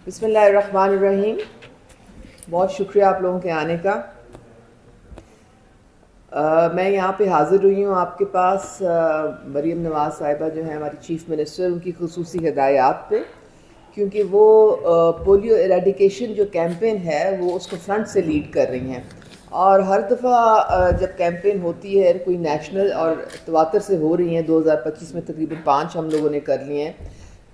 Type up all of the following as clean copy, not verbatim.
بسم اللہ الرحمن الرحیم. بہت شکریہ آپ لوگوں کے آنے کا. میں یہاں پہ حاضر ہوئی ہوں آپ کے پاس مریم نواز صاحبہ جو ہیں ہماری چیف منسٹر، ان کی خصوصی ہدایات پہ، کیونکہ وہ پولیو ایریڈیکیشن جو کیمپین ہے وہ اس کو فرنٹ سے لیڈ کر رہی ہیں. اور ہر دفعہ جب کیمپین ہوتی ہے کوئی نیشنل اور تواتر سے ہو رہی ہیں، 2025 میں تقریباً 5 ہم لوگوں نے کر لیے ہیں،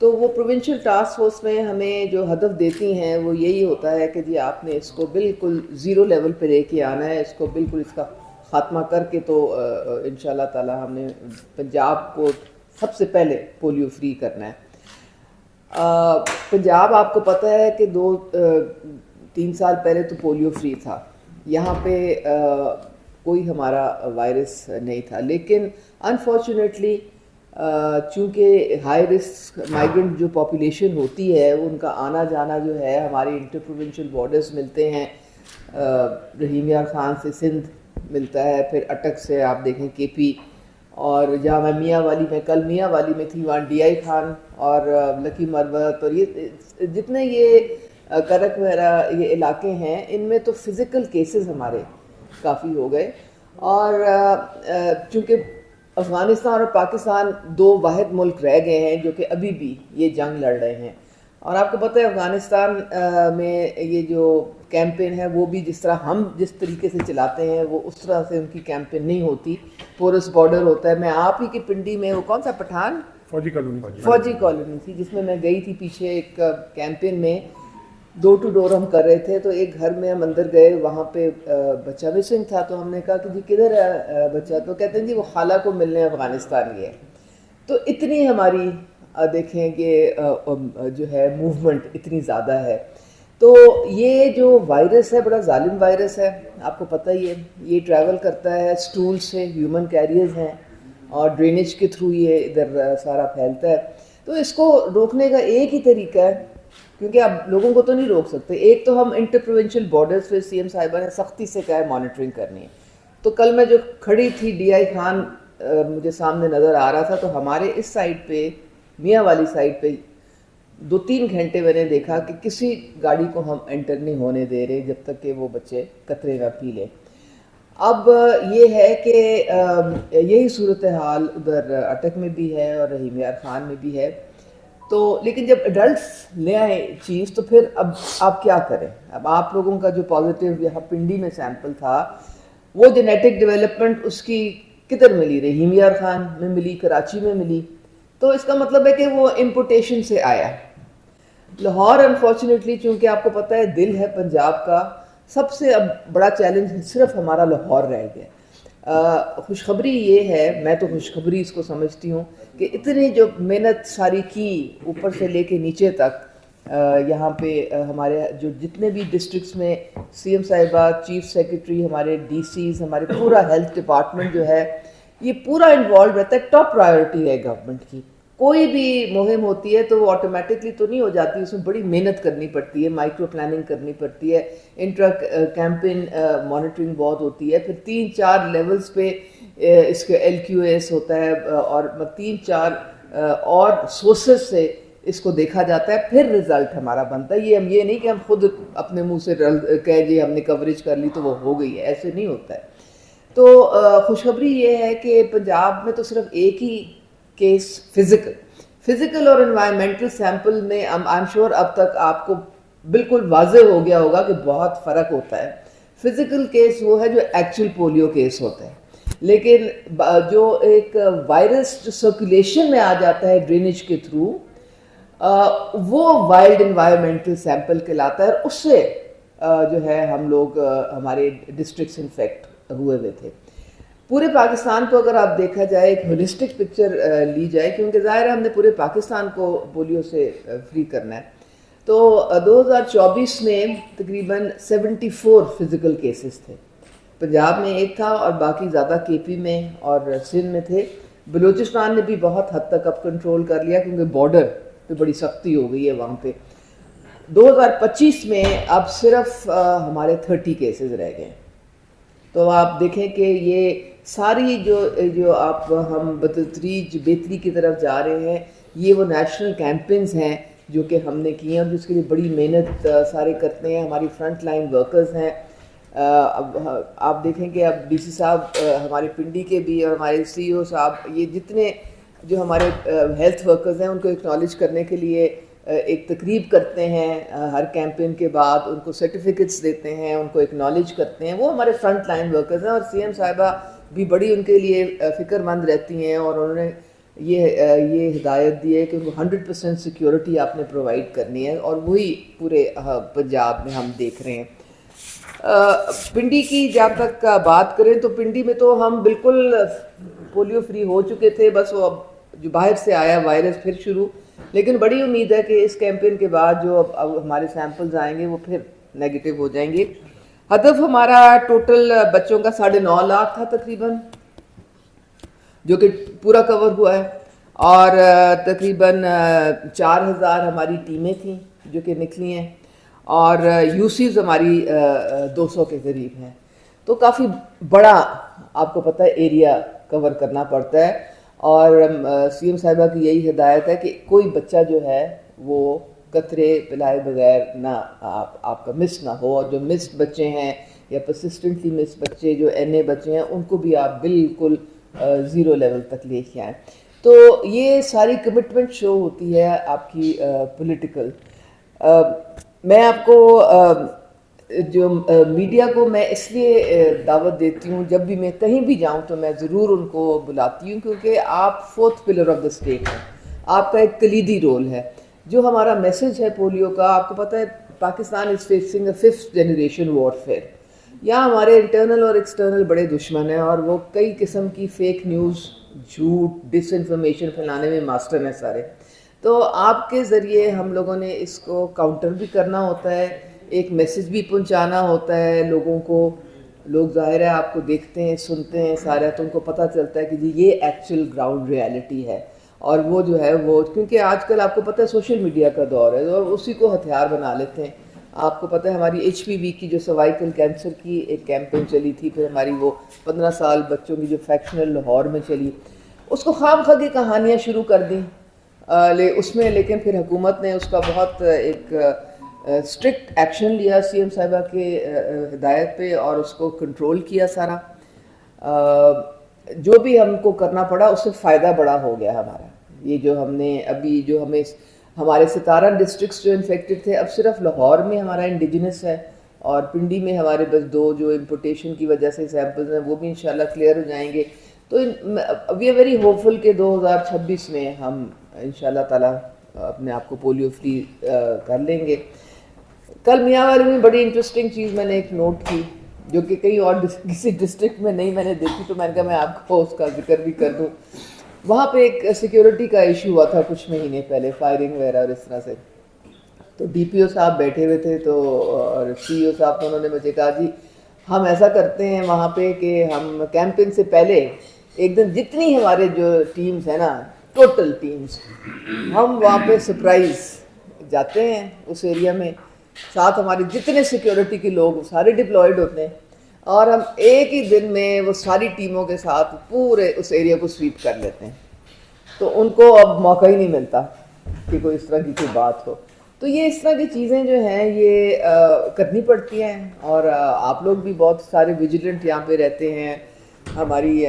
تو وہ پروونشل ٹاسک فورس میں ہمیں جو ہدف دیتی ہیں وہ یہی ہوتا ہے کہ جی آپ نے اس کو بالکل زیرو لیول پہ لے کے آنا ہے، اس کو بالکل اس کا خاتمہ کر کے تو انشاءاللہ تعالی ہم نے پنجاب کو سب سے پہلے پولیو فری کرنا ہے. پنجاب آپ کو پتہ ہے کہ 2-3 سال پہلے تو پولیو فری تھا، یہاں پہ کوئی ہمارا وائرس نہیں تھا، لیکن انفارچونیٹلی چونکہ ہائی رسک مائیگرنٹ جو پاپولیشن ہوتی ہے ان کا آنا جانا جو ہے ہمارے انٹر پروونشل بارڈرز ملتے ہیں، رحیم یار خان سے سندھ ملتا ہے، پھر اٹک سے آپ دیکھیں کے پی، اور جہاں میں میاں والی میں کل میاں والی میں تھی وہاں ڈی آئی خان اور لکی مروت، اور یہ جتنے یہ کرک وغیرہ یہ علاقے ہیں ان میں تو فزیکل کیسز ہمارے کافی ہو گئے. اور چونکہ افغانستان اور پاکستان 2 واحد ملک رہ گئے ہیں جو کہ ابھی بھی یہ جنگ لڑ رہے ہیں. اور آپ کو پتہ ہے افغانستان میں یہ جو کیمپین ہے وہ بھی جس طرح ہم جس طریقے سے چلاتے ہیں وہ اس طرح سے ان کی کیمپین نہیں ہوتی، پورس بارڈر ہوتا ہے. میں آپ ہی کی پنڈی میں وہ کون سا پٹھان فوجی کالونی تھی جس میں میں گئی تھی پیچھے ایک کیمپین میں، ڈور ٹو ڈور ہم کر رہے تھے، تو ایک گھر میں ہم اندر گئے، وہاں پہ بچہ مسنگ تھا، تو ہم نے کہا کہ جی کدھر ہے بچہ، تو کہتے ہیں جی وہ خالہ کو ملنے افغانستان گئے. تو اتنی ہماری دیکھیں کہ جو ہے موومنٹ اتنی زیادہ ہے. تو یہ جو وائرس ہے بڑا ظالم وائرس ہے، آپ کو پتہ ہی ہے، یہ ٹریول کرتا ہے اسٹول سے، ہیومن کیریئرز ہیں، اور ڈرینیج کے تھرو یہ ادھر سارا پھیلتا ہے. تو اس کو روکنے کا ایک ہی طریقہ ہے، کیونکہ اب لوگوں کو تو نہیں روک سکتے. ایک تو ہم انٹر پروونشل بارڈرز پہ سی ایم صاحبہ نے سختی سے کہا ہے مانیٹرنگ کرنی ہے. تو کل میں جو کھڑی تھی ڈی آئی خان مجھے سامنے نظر آ رہا تھا، تو ہمارے اس سائڈ پہ میاں والی سائڈ پہ 2-3 گھنٹے میں نے دیکھا کہ کسی گاڑی کو ہم انٹر نہیں ہونے دے رہے جب تک کہ وہ بچے قطرے نہ پی لیں. اب یہ ہے کہ یہی صورتحال ادھر اٹک میں بھی ہے اور رحیم یار خان میں بھی ہے. تو لیکن جب ایڈلٹس لے آئے چیز تو پھر اب آپ کیا کریں. اب آپ لوگوں کا جو پازیٹیو یہاں پنڈی میں سیمپل تھا وہ جینیٹک ڈیولپمنٹ اس کی کدھر ملی، رحیم یار خان میں ملی، کراچی میں ملی. تو اس کا مطلب ہے کہ وہ امپورٹیشن سے آیا. لاہور انفارچونیٹلی چونکہ آپ کو پتہ ہے دل ہے پنجاب کا، سب سے اب بڑا چیلنج صرف ہمارا لاہور رہ گیا. خوشخبری یہ ہے، میں تو خوشخبری اس کو سمجھتی ہوں، کہ اتنی جو محنت ساری کی اوپر سے لے کے نیچے تک، یہاں پہ ہمارے جو جتنے بھی ڈسٹرکٹس میں سی ایم صاحبہ، چیف سیکرٹری، ہمارے ڈی سیز، ہمارے پورا ہیلتھ ڈپارٹمنٹ جو ہے یہ پورا انوالو رہتا ہے. ٹاپ پرائیورٹی ہے گورنمنٹ کی. کوئی بھی مہم ہوتی ہے تو وہ آٹومیٹکلی تو نہیں ہو جاتی، اس میں بڑی محنت کرنی پڑتی ہے، مائکرو پلاننگ کرنی پڑتی ہے، انٹرا کیمپین مانیٹرنگ بہت ہوتی ہے، پھر 3-4 لیولز پہ اس کے ایل کیو ایس ہوتا ہے، اور 3-4 اور سورسز سے اس کو دیکھا جاتا ہے، پھر رزلٹ ہمارا بنتا ہے. یہ ہم یہ نہیں کہ ہم خود اپنے منہ سے کہہ جی ہم نے کوریج کر لی تو وہ ہو گئی ہے، ایسے نہیں ہوتا ہے. تو خوشخبری یہ ہے کہ پنجاب میں تو صرف ایک ہی کیس فزیکل اور انوائرمنٹل سیمپل میں آئی ایم شیور اب تک آپ کو بالکل واضح ہو گیا ہوگا کہ بہت فرق ہوتا ہے. فزیکل کیس وہ ہے جو ایکچوئل پولیو کیس ہوتا ہے، لیکن جو ایک وائرس جو سرکولیشن میں آ جاتا ہے ڈرینیج کے تھرو، وہ وائلڈ انوائرمنٹل سیمپل کہلاتا ہے، اور اس سے جو ہے ہم لوگ ہمارے ڈسٹرکٹس انفیکٹ ہوئے تھے. پورے پاکستان کو اگر آپ دیکھا جائے ایک ہولسٹک پکچر لی جائے، کیونکہ ظاہر ہے ہم نے پورے پاکستان کو پولیو سے فری کرنا ہے، تو 2024 میں تقریباً 74 فزیکل کیسز تھے. پنجاب میں ایک تھا اور باقی زیادہ کے پی میں اور سندھ میں تھے. بلوچستان نے بھی بہت حد تک اب کنٹرول کر لیا کیونکہ بارڈر پہ بڑی سختی ہو گئی ہے وہاں پہ. 2025 میں اب صرف ہمارے 30 کیسز رہ گئے. تو آپ دیکھیں کہ یہ ساری جو آپ ہم بتدریج بہتری کی طرف جا رہے ہیں، یہ وہ نیشنل کیمپینز ہیں جو کہ ہم نے کی ہیں اور جس کے لیے بڑی محنت سارے کرتے ہیں. ہماری فرنٹ لائن ورکرز ہیں. اب آپ دیکھیں کہ اب ڈی سی صاحب ہمارے پنڈی کے بھی اور ہمارے سی او صاحب, یہ جتنے جو ہمارے ہیلتھ ورکرز ہیں ان کو اکنالج کرنے کے لیے ایک تقریب کرتے ہیں ہر کیمپین کے بعد, ان کو سرٹیفکیٹس دیتے ہیں, ان کو اکنالج کرتے ہیں. وہ ہمارے فرنٹ لائن ورکرز ہیں اور سی ایم صاحبہ بھی بڑی ان کے لیے فکر مند رہتی ہیں اور انہوں نے یہ ہدایت دی ہے کہ ان کو 100% سیکیورٹی آپ نے پرووائڈ کرنی ہے, اور وہی پورے پنجاب میں ہم دیکھ رہے ہیں. پنڈی کی جب تک بات کریں تو پنڈی میں تو ہم بالکل پولیو فری ہو چکے تھے, بس وہ اب جو باہر سے آیا وائرس پھر شروع. لیکن بڑی امید ہے کہ اس کیمپین کے بعد جو اب ہمارے سیمپلز آئیں گے وہ پھر نیگیٹو ہو جائیں گے. ہدف ہمارا ٹوٹل بچوں کا 9.5 لاکھ تھا تقریباً, جو کہ پورا کور ہوا ہے, اور تقریباً 4000 ہماری ٹیمیں تھیں جو کہ نکلی ہیں, اور یوسیز ہماری 200 کے قریب ہیں. تو کافی بڑا آپ کو پتہ ہے ایریا کور کرنا پڑتا ہے, اور سی ایم صاحبہ کی یہی ہدایت ہے کہ کوئی بچہ جو ہے وہ قطرے پلائے بغیر نہ آپ کا مس نہ ہو, اور جو مسڈ بچے ہیں یا پرسسٹنٹلی مس بچے جو NA بچے ہیں ان کو بھی آپ بالکل 0 لیول تک لے کے آئیں. تو یہ ساری کمٹمنٹ شو ہوتی ہے آپ کی پولیٹیکل. میں آپ کو جو میڈیا کو میں اس لیے دعوت دیتی ہوں, جب بھی میں کہیں بھی جاؤں تو میں ضرور ان کو بلاتی ہوں, کیونکہ آپ 4th pillar of the state ہیں, آپ کا ایک کلیدی رول ہے. جو ہمارا میسج ہے پولیو کا, آپ کو پتہ ہے Pakistan is facing a 5th generation warfare. یہاں ہمارے انٹرنل اور ایکسٹرنل بڑے دشمن ہیں, اور وہ کئی قسم کی فیک نیوز, جھوٹ, ڈس انفارمیشن پھیلانے میں ماسٹر ہیں سارے. تو آپ کے ذریعے ہم لوگوں نے اس کو کاؤنٹر بھی کرنا ہوتا ہے, ایک میسج بھی پہنچانا ہوتا ہے لوگوں کو. لوگ ظاہر ہے آپ کو دیکھتے ہیں سنتے ہیں سارے, تو ان کو پتہ چلتا ہے کہ جی یہ ایکچوئل گراؤنڈ ریالٹی ہے. اور وہ جو ہے وہ, کیونکہ آج کل آپ کو پتہ ہے سوشل میڈیا کا دور ہے اور اسی کو ہتھیار بنا لیتے ہیں. آپ کو پتہ ہے ہماری HPV کی جو سروائکل کینسر کی ایک کیمپین چلی تھی, پھر ہماری وہ 15 سال بچوں کی جو فیکشنل لاہور میں چلی, اس کو خام خواہ کی کہانیاں شروع کر دیں اس میں. لیکن پھر حکومت نے اس کا بہت ایک اسٹرکٹ ایکشن لیا سی ایم صاحبہ کے ہدایت پہ, اور اس کو کنٹرول کیا سارا. جو بھی ہم کو کرنا پڑا اس سے فائدہ بڑا ہو گیا ہمارا. یہ جو ہم نے ابھی جو ہمارے 17 ڈسٹرکٹس جو انفیکٹڈ تھے, اب صرف لاہور میں ہمارا انڈیجنس ہے, اور پنڈی میں ہمارے بس 2 جو امپورٹیشن کی وجہ سے سیمپلز ہیں وہ بھی انشاءاللہ کلیئر ہو جائیں گے. تو وی آر ویری ہوپفل کہ 2026 میں ہم انشاءاللہ تعالیٰ اپنے آپ کو پولیو فری کر لیں گے. کل میاں والی میں بڑی انٹرسٹنگ چیز میں نے ایک نوٹ کی, جو کہ کہیں اور کسی ڈسٹرکٹ میں نہیں میں نے دیکھی, تو میں نے کہا میں آپ کو اس کا ذکر بھی کر دوں. وہاں پہ ایک سیکیورٹی کا ایشو ہوا تھا کچھ مہینے پہلے, فائرنگ وغیرہ اور اس طرح سے. تو DPO صاحب بیٹھے ہوئے تھے, تو اور CEO صاحب, تو انہوں نے مجھے کہا جی ہم ایسا کرتے ہیں وہاں پہ کہ ہم کیمپین سے پہلے ایک دن جتنی ہمارے جو ٹیمز ہیں نا, ٹوٹل ٹیمز, ہم وہاں پہ سرپرائز جاتے ہیں اس ایریا میں, ساتھ ہمارے جتنے سیکیورٹی کے لوگ سارے ڈپلائڈ ہوتے ہیں, اور ہم ایک ہی دن میں وہ ساری ٹیموں کے ساتھ پورے اس ایریا کو سویپ کر لیتے ہیں. تو ان کو اب موقع ہی نہیں ملتا کہ کوئی اس طرح کی کوئی بات ہو. تو یہ اس طرح کی چیزیں جو ہیں یہ کرنی پڑتی ہیں, اور آپ لوگ بھی بہت سارے ویجیلنٹ یہاں پہ رہتے ہیں. ہماری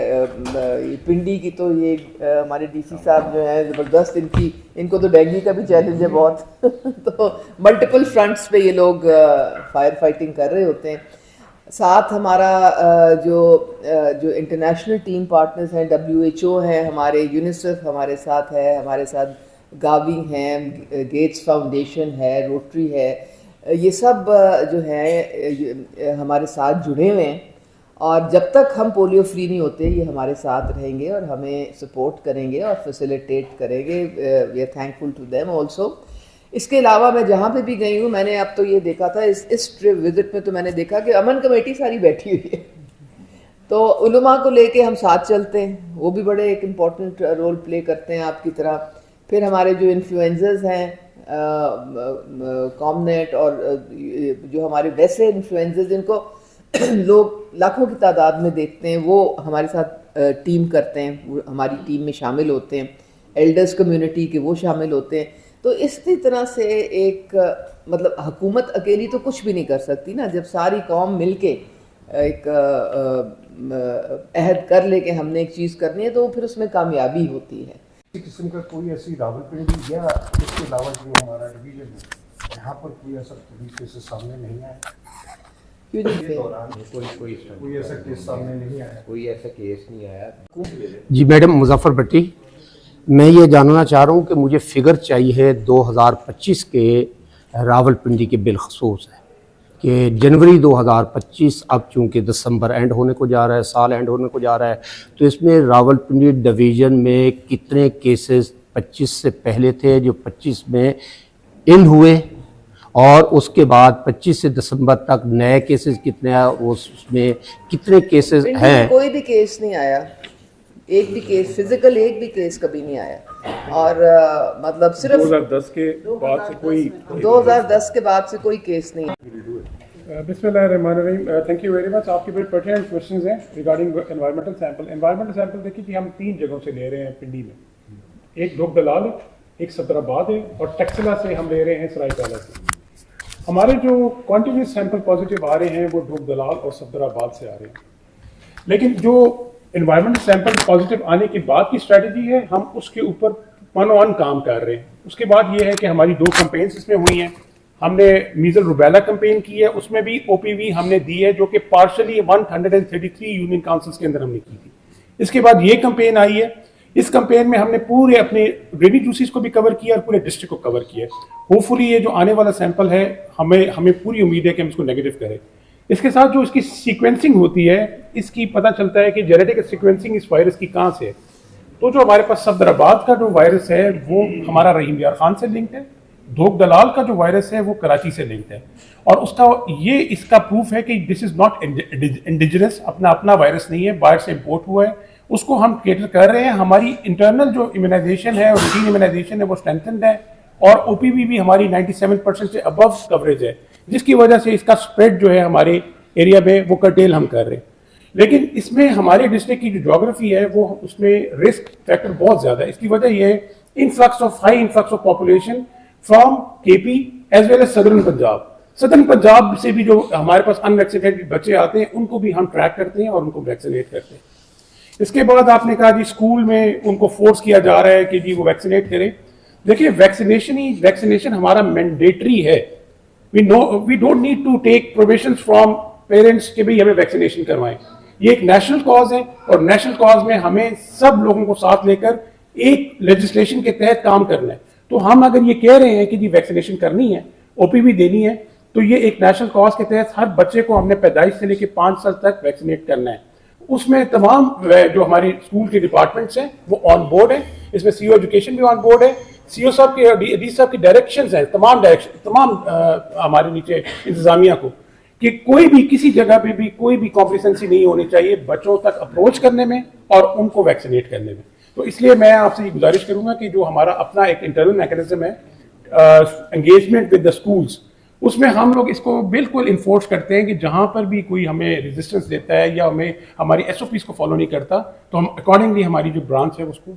پنڈی کی تو یہ ہمارے DC صاحب جو ہیں زبردست, ان کو تو ڈینگی کا بھی چیلنج ہے بہت. تو ملٹیپل فرنٹس پہ یہ لوگ فائر فائٹنگ کر رہے ہوتے ہیں. ساتھ ہمارا جو انٹرنیشنل ٹیم پارٹنرز ہیں, WHO ہیں ہمارے, یونیسیف ہمارے ساتھ ہے, ہمارے ساتھ گاوی ہیں, گیٹس فاؤنڈیشن ہے, روٹری ہے, یہ سب جو ہیں ہمارے ساتھ جڑے ہوئے ہیں. اور جب تک ہم پولیو فری نہیں ہوتے یہ ہمارے ساتھ رہیں گے اور ہمیں سپورٹ کریں گے اور فیسیلیٹیٹ کریں گے. We are thankful to them also. اس کے علاوہ میں جہاں پہ بھی گئی ہوں, میں نے اب تو یہ دیکھا تھا اس ٹرپ وزٹ میں, تو میں نے دیکھا کہ امن کمیٹی ساری بیٹھی ہوئی ہے. تو علماء کو لے کے ہم ساتھ چلتے ہیں, وہ بھی بڑے ایک امپورٹنٹ رول پلے کرتے ہیں آپ کی طرح. پھر ہمارے جو انفلوئنزرز ہیں کامنیٹ, اور جو ہمارے ویسے انفلوئنزرز جن کو لوگ لاکھوں کی تعداد میں دیکھتے ہیں, وہ ہمارے ساتھ ٹیم کرتے ہیں, وہ ہماری ٹیم میں شامل ہوتے ہیں. ایلڈرز کمیونٹی کے وہ شامل ہوتے ہیں. تو اسی طرح سے ایک مطلب حکومت اکیلی تو کچھ بھی نہیں کر سکتی نا. جب ساری قوم مل کے ایک عہد کر لے کہ ہم نے ایک چیز کرنی ہے تو پھر اس میں کامیابی ہوتی ہے. کسی قسم کا کوئی ایسی راولپنڈی یا اس کے علاوہ جو ہمارا ڈویژن ہے یہاں پر کوئی ایسا طریقے سے سامنے نہیں آیا؟ کوئی ایسا کیس سامنے نہیں آیا؟ کوئی ایسا کیس نہیں آیا. جی میڈم مظفر بٹی، میں یہ جاننا چاہ رہا ہوں کہ مجھے فگر چاہیے 2025 کے راولپنڈی کے بالخصوص ہے کہ جنوری 2025 اب چونکہ دسمبر اینڈ ہونے کو جا رہا ہے، سال اینڈ ہونے کو جا رہا ہے، تو اس میں راولپنڈی ڈویژن میں کتنے کیسز 25 سے پہلے تھے جو 25 میں ان ہوئے، اور اس کے بعد 25 سے دسمبر تک نئے کیسز کتنے ہیں، اس میں کتنے کیسز ہیں؟ کوئی بھی کیس نہیں آیا، ایک بھی کیس فزیکل ایک بھی کیس کبھی نہیں آیا. اور مطلب صرف 2010 کے بعد سے کوئی 2010 کے بعد سے کوئی کیس نہیں. بسم اللہ الرحمن الرحیم. Thank you very much. آپ کے بڑے پرٹیننٹ کوشچنز ہیں regarding environmental sample. Environmental sample دیکھیے کہ ہم 3 جگہوں سے لے رہے ہیں پنڈی میں. ایک ڈھوک دلال ہے، ایک صدر آباد ہے، اور ٹیکسلا سے ہم لے رہے ہیں سرائی کالا سے. ہمارے جو کنٹینیوس سیمپل پازیٹیو آ رہے ہیں وہ ڈھوک دلال اور صدر آباد سے آ رہے ہیں. لیکن جو انوائرمنٹل سیمپل پازیٹیو آنے کے بعد کی اسٹریٹجی ہے، ہم اس کے اوپر 1 کام کر رہے ہیں. اس کے بعد یہ ہے کہ ہماری 2 کمپینس اس میں ہوئی ہیں. ہم نے میزل روبیلا کمپین کی ہے، اس میں بھی او پی وی ہم نے دی ہے جو کہ پارشلی 133 یونین کاؤنسلز کے اندر ہم نے کی تھی. اس کے بعد یہ کمپین آئی ہے. اس کمپین میں ہم نے پورے اپنے ڈرینیج جوسز کو بھی کور کیا اور پورے ڈسٹرکٹ کو کور کیا. ہوپ فلی یہ جو آنے والا سیمپل ہے ہمیں پوری امید ہے کہ ہم اس کو نیگیٹو کریں. اس کے ساتھ جو اس کی سیکوینسنگ ہوتی ہے، اس کی پتہ چلتا ہے کہ جینیٹک سیکوینسنگ اس وائرس کی کہاں سے ہے. تو جو ہمارے پاس صدر آباد کا جو وائرس ہے وہ ہمارا رحیم یار خان سے لنکڈ ہے. ڈھوک دلال کا جو وائرس ہے وہ کراچی سے لنکڈ ہے. اور اس کا پروف ہے کہ دس از ناٹ انڈیجنس، اپنا وائرس نہیں ہے، باہر سے امپورٹ ہوا ہے. اس کو ہم کیٹر کر رہے ہیں. ہماری انٹرنل جو امیونائزیشن ہے اور روٹین امیونائزیشن ہے وہ اسٹرینتھنڈ ہے، اور او پی وی بھی ہماری 97% سے ابو کوریج ہے، جس کی وجہ سے اس کا اسپریڈ جو ہے ہمارے ایریا میں وہ کرٹیل ہم کر رہے ہیں. لیکن اس میں ہمارے ڈسٹرکٹ کی جو جغرافی ہے وہ اس میں رسک فیکٹر بہت زیادہ ہے. اس کی وجہ یہ ہے high influx of population from K P as well as southern Punjab. Southern Punjab سے بھی جو ہمارے پاس ان ویکسینیٹڈ بچے آتے ہیں ان کو بھی ہم ٹریک کرتے ہیں اور ان کو ویکسینیٹ کرتے ہیں. اس کے بعد آپ نے کہا جی اسکول میں ان کو فورس کیا جا رہا ہے کہ جی وہ ویکسینیٹ کریں. دیکھیے ویکسینیشن ہمارا مینڈیٹری ہے. We don't need to take provisions from parents کہ بھئی ہمیں ویکسینیشن کروائیں. یہ ایک نیشنل کاز ہے، اور نیشنل کاز میں ہمیں سب لوگوں کو ساتھ لے کر ایک لیجسلیشن کے تحت کام کرنا ہے. تو ہم اگر یہ کہہ رہے ہیں کہ جی ویکسینیشن کرنی ہے، او پی وی دینی ہے، تو یہ ایک نیشنل کاز کے تحت ہر بچے کو ہم نے پیدائش سے لے کے 5 سال تک ویکسینیٹ کرنا ہے. اس میں تمام جو ہماری اسکول کے ڈپارٹمنٹس ہیں وہ آن بورڈ ہیں. اس میں سی او ایجوکیشن بھی آن بورڈ ہے. سی او صاحب کے ڈی صاحب کی ڈائریکشنز ہیں تمام ہمارے نیچے انتظامیہ کو کہ کوئی بھی کسی جگہ پہ بھی کوئی بھی کمپلیسنسی نہیں ہونی چاہیے بچوں تک اپروچ کرنے میں اور ان کو ویکسینیٹ کرنے میں. تو اس لیے میں آپ سے یہ گزارش کروں گا کہ جو ہمارا اپنا ایک انٹرنل میکینزم ہے انگیجمنٹ ود دا اسکولس، اس میں ہم لوگ اس کو بالکل انفورس کرتے ہیں کہ جہاں پر بھی کوئی ہمیں ریزسٹنس دیتا ہے یا ہماری ایس او پیز کو فالو نہیں کرتا تو ہم اکارڈنگلی ہماری جو برانچ ہے اس کو